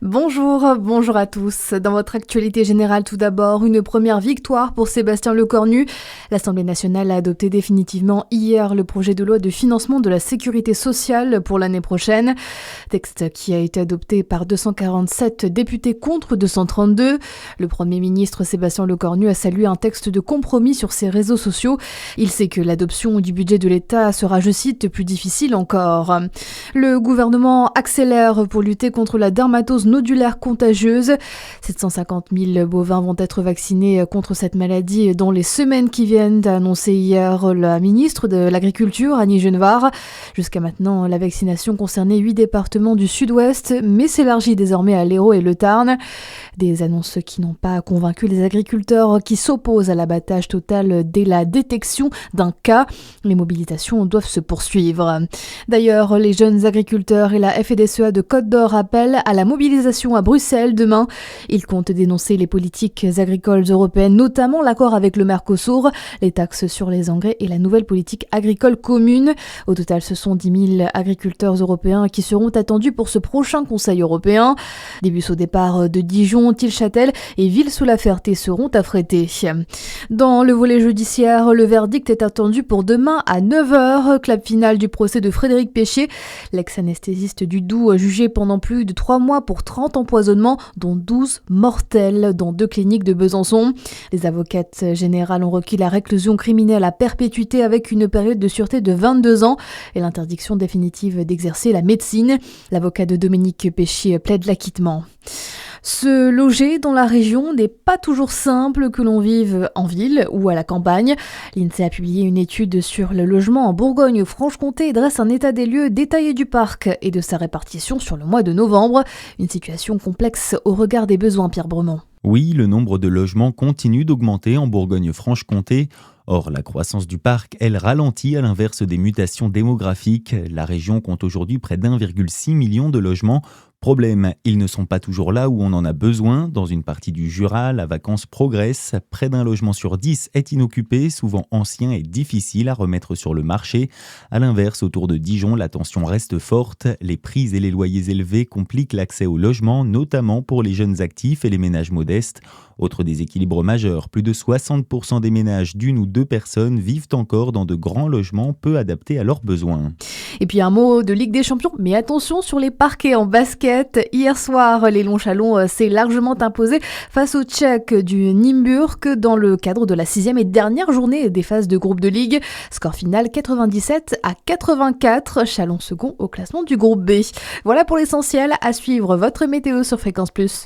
Bonjour à tous. Dans votre actualité générale, tout d'abord, une première victoire pour Sébastien Lecornu. L'Assemblée nationale a adopté définitivement hier le projet de loi de financement de la sécurité sociale pour l'année prochaine. Texte qui a été adopté par 247 députés contre 232. Le Premier ministre Sébastien Lecornu a salué un texte de compromis sur ses réseaux sociaux. Il sait que l'adoption du budget de l'État sera, je cite, plus difficile encore. Le gouvernement accélère pour lutter contre la dermatose nodulaire contagieuse. 750 000 bovins vont être vaccinés contre cette maladie dans les semaines qui viennent, a annoncé hier la ministre de l'Agriculture, Annie Genevard. Jusqu'à maintenant, la vaccination concernait 8 départements du sud-ouest, mais s'élargit désormais à l'Hérault et le Tarn. Des annonces qui n'ont pas convaincu les agriculteurs qui s'opposent à l'abattage total dès la détection d'un cas. Les mobilisations doivent se poursuivre. D'ailleurs, les jeunes agriculteurs et la FDSEA de Côte d'Or appellent à la mobilisation à Bruxelles demain. Ils comptent dénoncer les politiques agricoles européennes, notamment l'accord avec le Mercosur, les taxes sur les engrais et la nouvelle politique agricole commune. Au total, ce sont 10 000 agriculteurs européens qui seront attendus pour ce prochain Conseil européen. Des bus au départ de Dijon, Tilchâtel et Ville-sous-la-Ferté seront affrétés. Dans le volet judiciaire, le verdict est attendu pour demain à 9h, clap final du procès de Frédéric Péchier, l'ex-anesthésiste du Doubs jugé pendant plus de 3 mois pour 30 empoisonnements, dont 12 mortels dans 2 cliniques de Besançon. Les avocates générales ont requis la réclusion criminelle à perpétuité avec une période de sûreté de 22 ans et l'interdiction définitive d'exercer la médecine. L'avocat de Dominique Péchier plaide l'acquittement. Se loger dans la région n'est pas toujours simple, que l'on vive en ville ou à la campagne. L'INSEE a publié une étude sur le logement en Bourgogne-Franche-Comté et dresse un état des lieux détaillé du parc et de sa répartition sur le mois de novembre. Une situation complexe au regard des besoins, Pierre Bremont. Oui, le nombre de logements continue d'augmenter en Bourgogne-Franche-Comté. Or, la croissance du parc, elle ralentit à l'inverse des mutations démographiques. La région compte aujourd'hui près d'1,6 million de logements. Problème, ils ne sont pas toujours là où on en a besoin. Dans une partie du Jura, la vacance progresse. Près d'un logement sur 10 est inoccupé, souvent ancien et difficile à remettre sur le marché. À l'inverse, autour de Dijon, la tension reste forte. Les prix et les loyers élevés compliquent l'accès au logement, notamment pour les jeunes actifs et les ménages modestes. Autre déséquilibre majeur, plus de 60% des ménages d'une ou 2 personnes vivent encore dans de grands logements peu adaptés à leurs besoins. Et puis un mot de Ligue des Champions, mais attention sur les parquets en basket. Hier soir, les Lonchalons s'est largement imposé face aux Tchèques du Nymburk dans le cadre de la 6e et dernière journée des phases de groupe de Ligue. Score final 97-84, Chalon second au classement du groupe B. Voilà pour l'essentiel, à suivre votre météo sur Fréquence Plus.